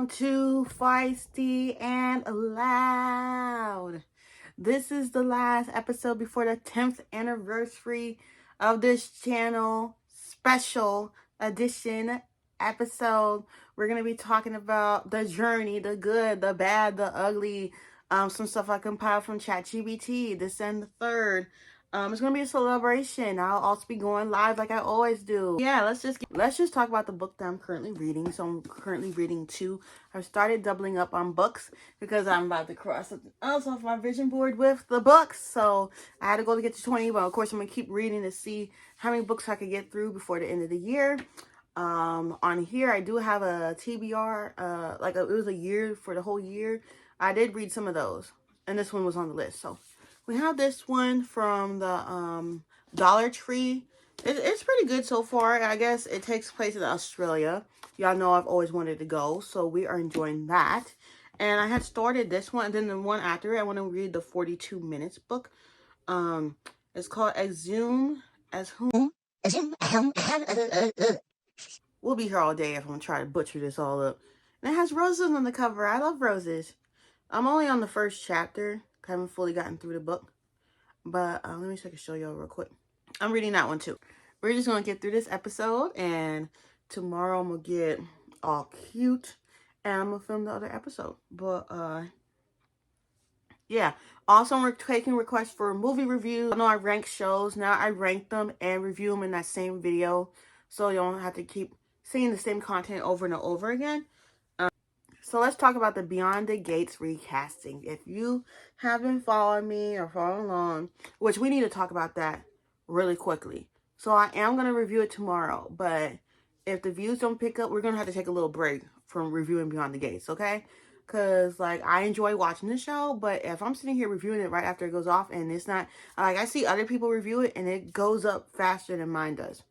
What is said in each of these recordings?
welcome to Feisty and Loud. This is the last episode before the 10th anniversary of this channel, special edition episode. We're going to be talking about the journey, the good, the bad, the ugly, some stuff I compiled from ChatGPT, this and the third. It's gonna be a celebration. I'll also be going live like I always do. Yeah, let's just talk about the book that I'm currently reading. So I'm currently reading 2. I've started doubling up on books because I'm about to cross something else off my vision board with the books. So I had to go to get to 20, but of course I'm gonna keep reading to see how many books I could get through before the end of the year. On here I do have a TBR. It was a year for the whole year. I did read some of those, and this one was on the list. So we have this one from the Dollar Tree. It's pretty good so far. I guess it takes place in Australia. Y'all know I've always wanted to go, so we are enjoying that. And I had started this one, and then the one after it, I want to read the 42 Minutes book. It's called Exhume as Whom. We'll be here all day if I'm going to try to butcher this all up. And it has roses on the cover. I love roses. I'm only on the first chapter. I haven't fully gotten through the book. But let me see if I can show y'all real quick. I'm reading that one too. We're just going to get through this episode. And tomorrow I'm going to get all cute. And I'm going to film the other episode. But yeah. Also, we're taking requests for movie reviews. I know I rank shows. Now I rank them and review them in that same video. So you don't have to keep seeing the same content over and over again. So let's talk about the Beyond the Gates recasting. If you haven't followed me or followed along, which we need to talk about that really quickly. So I am going to review it tomorrow. But if the views don't pick up, we're going to have to take a little break from reviewing Beyond the Gates, okay? Because, I enjoy watching the show. But if I'm sitting here reviewing it right after it goes off and it's not... I see other people review it and it goes up faster than mine does.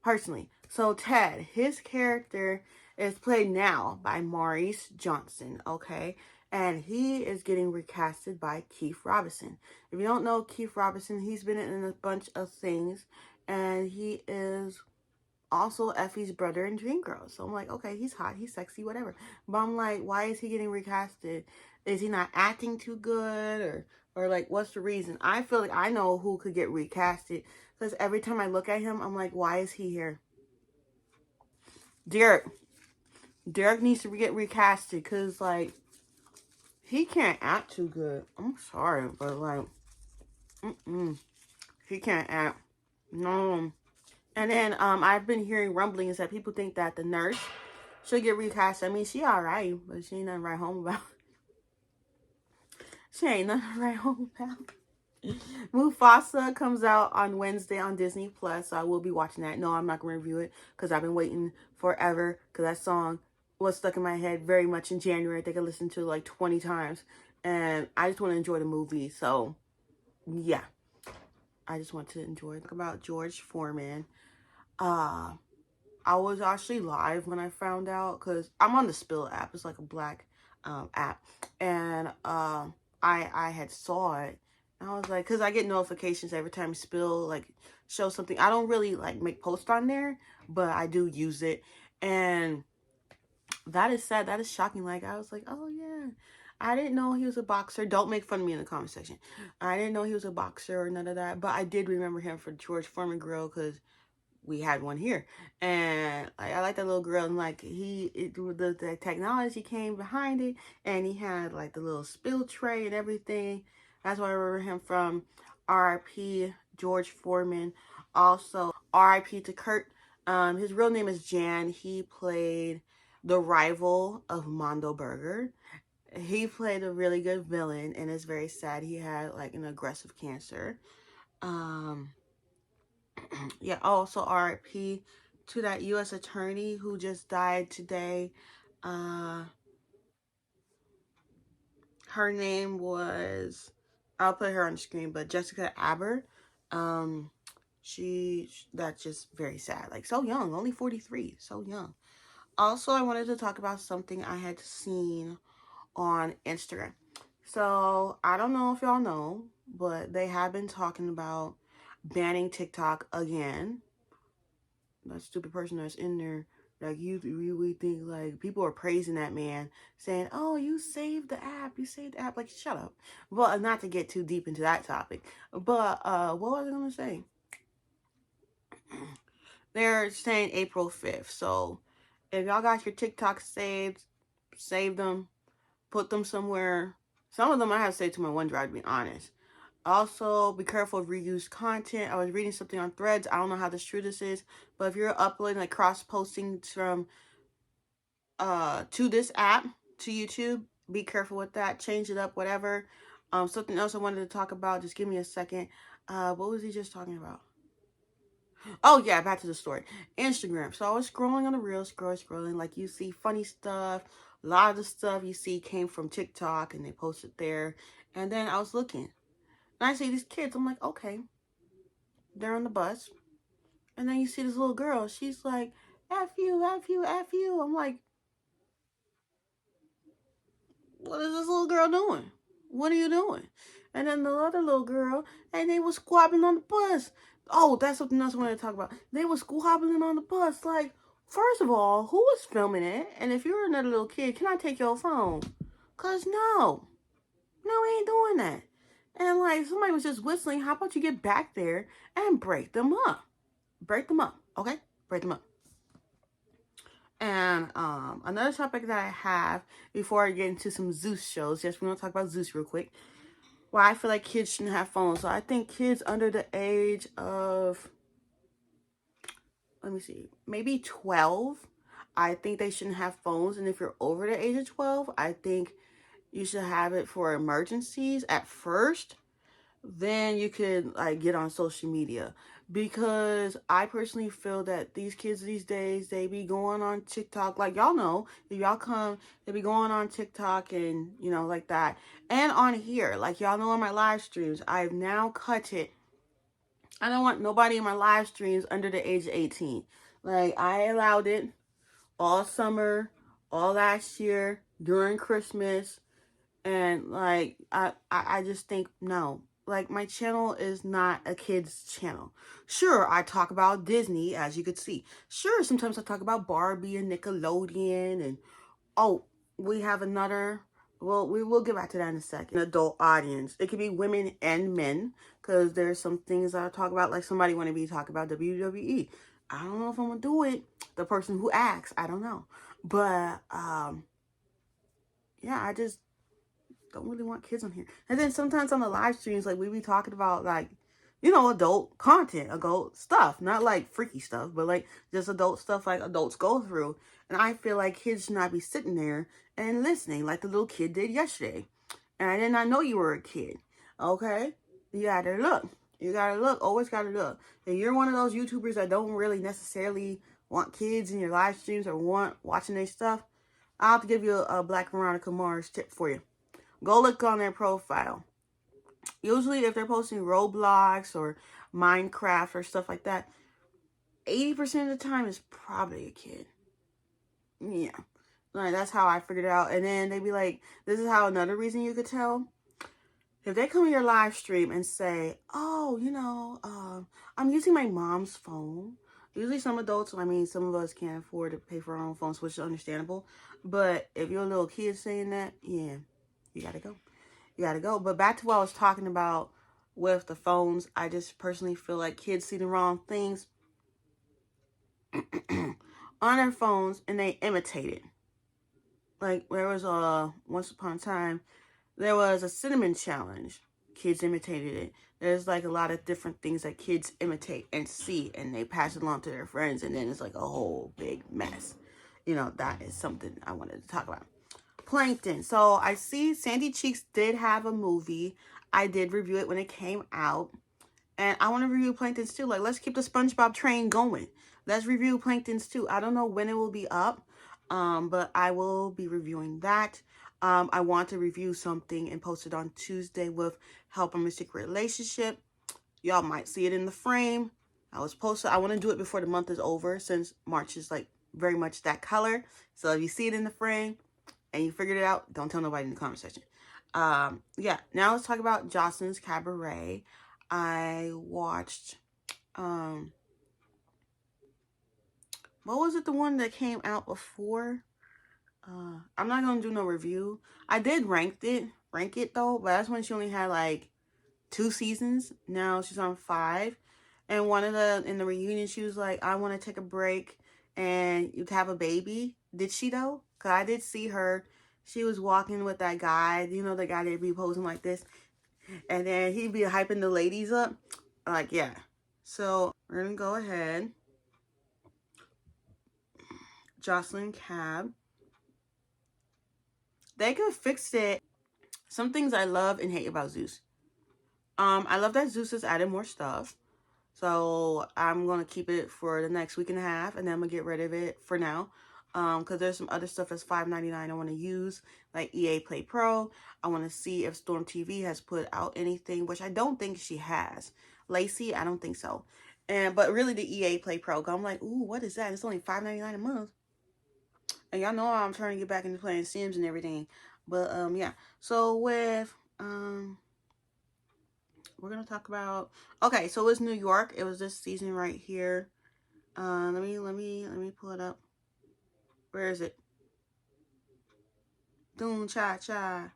Personally. So Ted, his character is played now by Maurice Johnson, okay? And he is getting recasted by Keith Robinson. If you don't know Keith Robinson, he's been in a bunch of things. And he is also Effie's brother in Dreamgirls. So I'm like, okay, he's hot, he's sexy, whatever. But I'm like, why is he getting recasted? Is he not acting too good? Or like, what's the reason? I feel like I know who could get recasted. Because every time I look at him, I'm like, why is he here? Derek needs to get recasted because, he can't act too good. I'm sorry, but, he can't act. No. And then, I've been hearing rumblings that people think that the nurse should get recast. I mean, she alright, but she ain't nothing to write home about. She ain't nothing to write home about. Mufasa comes out on Wednesday on Disney Plus, so I will be watching that. No, I'm not going to review it because I've been waiting forever because that song was stuck in my head very much in January. I think I listened to it like 20 times, and I just want to enjoy the movie. So, yeah, I just want to enjoy it. Talk about George Foreman. I was actually live when I found out because I'm on the Spill app. It's like a black app, and I had saw it. I was like, because I get notifications every time Spill, shows something. I don't really, make posts on there, but I do use it. And that is sad. That is shocking. I was like, oh, yeah. I didn't know he was a boxer. Don't make fun of me in the comment section. I didn't know he was a boxer or none of that. But I did remember him for George Foreman Grill because we had one here. And I like that little grill. And, the technology came behind it. And he had, the little spill tray and everything. That's why I remember him from. R.I.P. George Foreman. Also, R.I.P. to Kurt. His real name is Jan. He played the rival of Mondo Burger. He played a really good villain, and it's very sad. He had, an aggressive cancer. Yeah, also R.I.P. to that U.S. attorney who just died today. Her name was... I'll put her on the screen, but Jessica Aber, that's just very sad. So young, only 43, so young. Also, I wanted to talk about something I had seen on Instagram. So, I don't know if y'all know, but they have been talking about banning TikTok again. That stupid person that's in there Like, you really think, like, people are praising that man, saying, oh, you saved the app, you saved the app. Like, shut up. Well, not to get too deep into that topic, but what was I gonna say? They're saying April 5th. So if y'all got your TikTok saved, save them, put them somewhere. Some of them I have saved to my OneDrive, to be honest. Also, be careful of reused content. I was reading something on Threads. I don't know how true this is, but if you're uploading, like, cross-posting from to this app, to YouTube, be careful with that. Change it up, whatever. Something else I wanted to talk about. Just give me a second. What was he just talking about? Oh yeah, back to the story. Instagram. So I was scrolling on the reels, scrolling. Like, you see funny stuff. A lot of the stuff you see came from TikTok, and they posted there. And then I was looking, and I see these kids. I'm like, okay, they're on the bus. And then you see this little girl. She's like, F you, F you, F you. I'm like, what is this little girl doing? What are you doing? And then the other little girl, and they was squabbling on the bus. Oh, that's something else I wanted to talk about. They was squabbling on the bus. Like, first of all, who was filming it? And if you're another little kid, can I take your phone? Because no, we ain't doing that. And like, somebody was just whistling. How about you get back there and break them up? Break them up, okay? Break them up. And another topic that I have before I get into some Zeus shows, yes, we're gonna talk about Zeus real quick. Why I feel like kids shouldn't have phones. So I think kids under the age of, let me see, maybe 12, I think they shouldn't have phones. And if you're over the age of 12, I think you should have it for emergencies at first. Then you could, like, get on social media, because I personally feel that these kids these days, they be going on TikTok, like, y'all know, if y'all come, they be going on TikTok and, you know, like that. And on here, like, y'all know, on my live streams, I've now cut it. I don't want nobody in my live streams under the age of 18. Like, I allowed it all summer, all last year, during Christmas. And like, I just think, no, like, my channel is not a kid's channel. Sure, I talk about Disney, as you could see. Sure, sometimes I talk about Barbie and Nickelodeon, and oh, we have another, well, we will get back to that in a second. An adult audience. It could be women and men, because there's some things I talk about, like somebody want to be talking about WWE. I don't know if I'm gonna do it. The person who asks, I don't know. But yeah, I just don't really want kids on here. And then sometimes on the live streams, like, we be talking about, like, you know, adult content, adult stuff, not like freaky stuff, but like just adult stuff like adults go through. And I feel like kids should not be sitting there and listening like the little kid did yesterday. And I did not know you were a kid. Okay? You gotta look. You gotta look. Always gotta look. If you're one of those YouTubers that don't really necessarily want kids in your live streams or want watching their stuff, I'll have to give you a Black Veronica Mars tip for you. Go look on their profile. Usually if they're posting Roblox or Minecraft or stuff like that, 80% of the time is probably a kid. Yeah. Like, that's how I figured it out. And then they'd be like, this is how another reason you could tell. If they come in your live stream and say, oh, you know, I'm using my mom's phone. Usually some adults, I mean, some of us can't afford to pay for our own phones, which is understandable. But if you're a little kid saying that, yeah, you gotta go. You gotta go. But back to what I was talking about with the phones, I just personally feel like kids see the wrong things on their phones and they imitate it. Like, there was once upon a time, there was a cinnamon challenge. Kids imitated it. There's like a lot of different things that kids imitate and see, and they pass it along to their friends, and then it's like a whole big mess. You know, that is something I wanted to talk about. Plankton. So I see Sandy Cheeks did have a movie. I did review it when it came out. And I want to review Plankton's too. Like, let's keep the SpongeBob train going. Let's review Plankton's too. I don't know when it will be up, but I will be reviewing that. I want to review something and post it on Tuesday with Help a Mystic Relationship. Y'all might see it in the frame. I want to do it before the month is over, since March is like very much that color. So if you see it in the frame and you figured it out, don't tell nobody in the comment section. Yeah, now let's talk about Joseline's Cabaret. I watched what was it, the one that came out before? I'm not gonna do no review. I did rank it though, but that's when she only had like 2 seasons. Now she's on 5. And in the reunion, she was like, I want to take a break and you'd have a baby. Did she though? Cause I did see her. She was walking with that guy, you know, the guy that be posing like this. And then he'd be hyping the ladies up. Like, yeah. So we're gonna go ahead. Joseline Cab. They could fix it. Some things I love and hate about Zeus. I love that Zeus has added more stuff. So I'm going to keep it for the next week and a half, and then I'm going to get rid of it for now. Because there's some other stuff that's $5.99 I want to use, like EA Play Pro. I want to see if Storm TV has put out anything, which I don't think she has. Lacey, I don't think so. But really the EA Play Pro, I'm like, ooh, what is that? It's only $5.99 a month. And y'all know I'm trying to get back into playing Sims and everything. But yeah. So with we're gonna talk about, okay, so it's New York. It was this season right here. Let me pull it up. Where is it? Doom cha cha.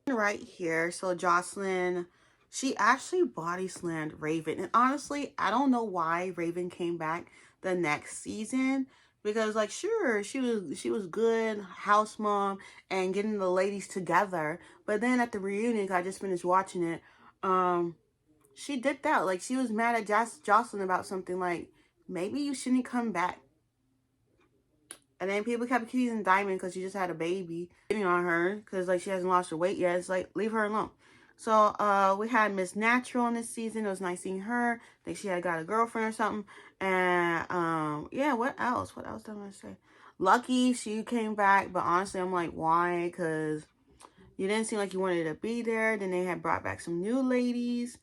Right here. So Joseline, she actually body slammed Raven. And honestly, I don't know why Raven came back the next season. Because like sure, she was good, house mom, and getting the ladies together. But then at the reunion, 'cause I just finished watching it, she dipped out. Like she was mad at Joseline about something, like maybe you shouldn't come back. And then people kept accusing Diamond because she just had a baby, hitting on her because like she hasn't lost her weight yet. It's like, leave her alone. So we had Miss Natural in this season. It was nice seeing her. I think she had got a girlfriend or something. And yeah, what else? What else did I want to say? Lucky, she came back, but honestly, I'm like, why? Because you didn't seem like you wanted to be there. Then they had brought back some new ladies.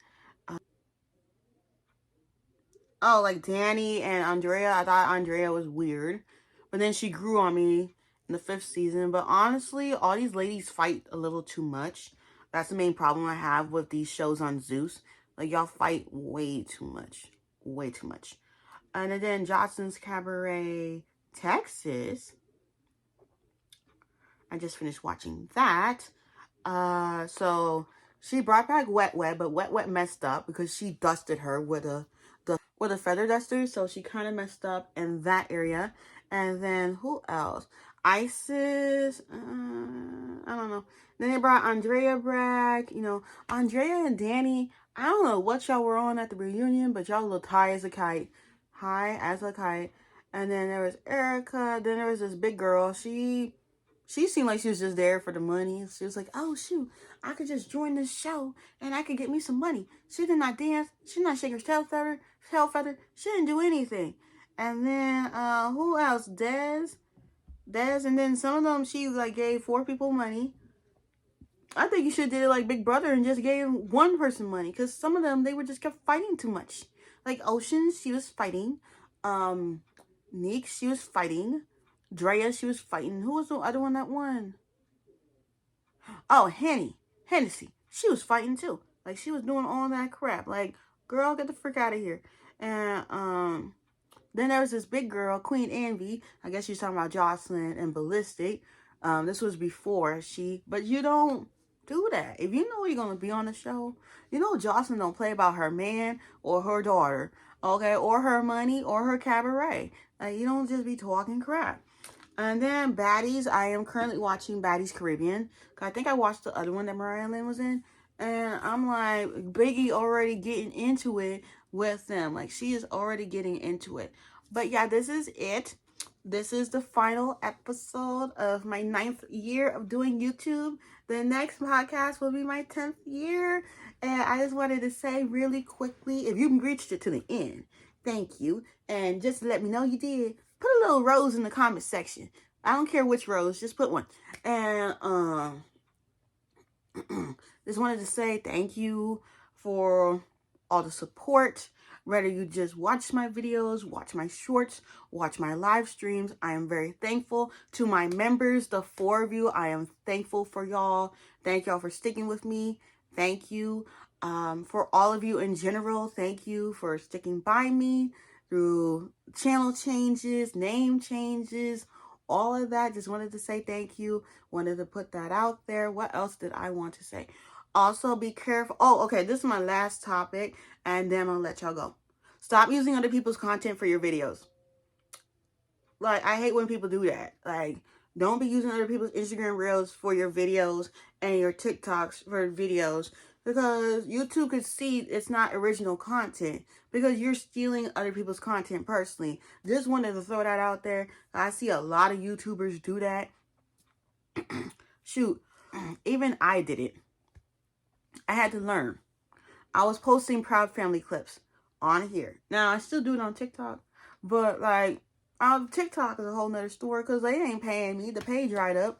Oh, like Danny and Andrea. I thought Andrea was weird. But then she grew on me in the 5th season. But honestly, all these ladies fight a little too much. That's the main problem I have with these shows on Zeus. Like, y'all fight way too much. Way too much. And then Joseline's Cabaret, Texas. I just finished watching that. So she brought back Wet Wet, but Wet Wet messed up because she dusted her with a feather duster, so she kind of messed up in that area. And then who else? Isis, I don't know. Then they brought Andrea back. You know, Andrea and Danny. I don't know what y'all were on at the reunion, but y'all looked high as a kite. High as a kite. And then there was Erica. Then there was this big girl. She seemed like she was just there for the money. She was like, oh, shoot, I could just join this show and I could get me some money. She did not dance. She did not shake her tail feather. She didn't do anything. And then, who else? Des. And then some of them, she like gave 4 people money. I think you should have did it like Big Brother and just gave one person money. Because some of them, they were just kept fighting too much. Like Ocean, she was fighting. Neek, she was fighting. Drea, she was fighting. Who was the other one that won? Oh, Hennessy. She was fighting too. Like she was doing all that crap. Like, girl, get the frick out of here. And then there was this big girl, Queen Envy. I guess she's talking about Joseline and Ballistic. This was before but you don't do that. If you know you're gonna be on the show, you know Joseline don't play about her man or her daughter, okay, or her money or her cabaret. Like you don't just be talking crap. And then Baddies, I am currently watching Baddies Caribbean. I think I watched the other one that Mariah Lynn was in. And I'm like, Biggie already getting into it with them. Like, she is already getting into it. But yeah, this is it. This is the final episode of my 9th year of doing YouTube. The next podcast will be my 10th year. And I just wanted to say really quickly, if you reached it to the end, thank you. And just let me know you did. Put a little rose in the comment section. I don't care which rose, just put one. And just wanted to say thank you for all the support. Whether you just watch my videos, watch my shorts, watch my live streams, I am very thankful. To my members, the 4 of you, I am thankful for y'all. Thank y'all for sticking with me. Thank you. For all of you in general, thank you for sticking by me. through channel changes, name changes, all of that. Just wanted to say thank you. Wanted to put that out there. What else did I want to say? Also, be careful. Oh, okay. This is my last topic, and then I'm going to let y'all go. Stop using other people's content for your videos. Like, I hate when people do that. Like, don't be using other people's Instagram Reels for your videos and your TikToks for videos, because YouTube could see it's not original content because you're stealing other people's content personally. Just wanted to throw that out there. I see a lot of YouTubers do that. Shoot, even I did it. I had to learn. I was posting Proud Family clips on here. Now, I still do it on TikTok, but like, TikTok is a whole nother story because they ain't paying me. The pay dried up.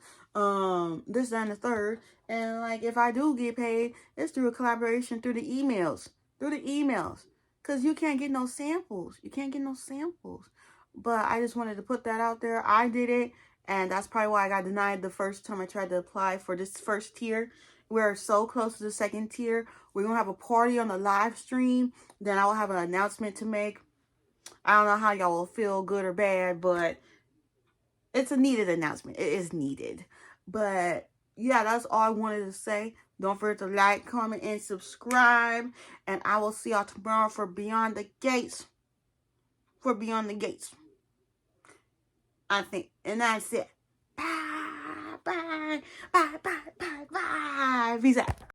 This, that, and the third. And like, if I do get paid, it's through a collaboration through the emails. Because you can't get no samples. But I just wanted to put that out there. I did it, and that's probably why I got denied the first time I tried to apply for this first tier. We're so close to the second tier. We're going to have a party on the live stream. Then I will have an announcement to make. I don't know how y'all will feel, good or bad, but it's a needed announcement. It is needed. But yeah, that's all I wanted to say. Don't forget to like, comment, and subscribe. And I will see y'all tomorrow for Beyond the Gates. I think. And that's it. Bye. Peace out.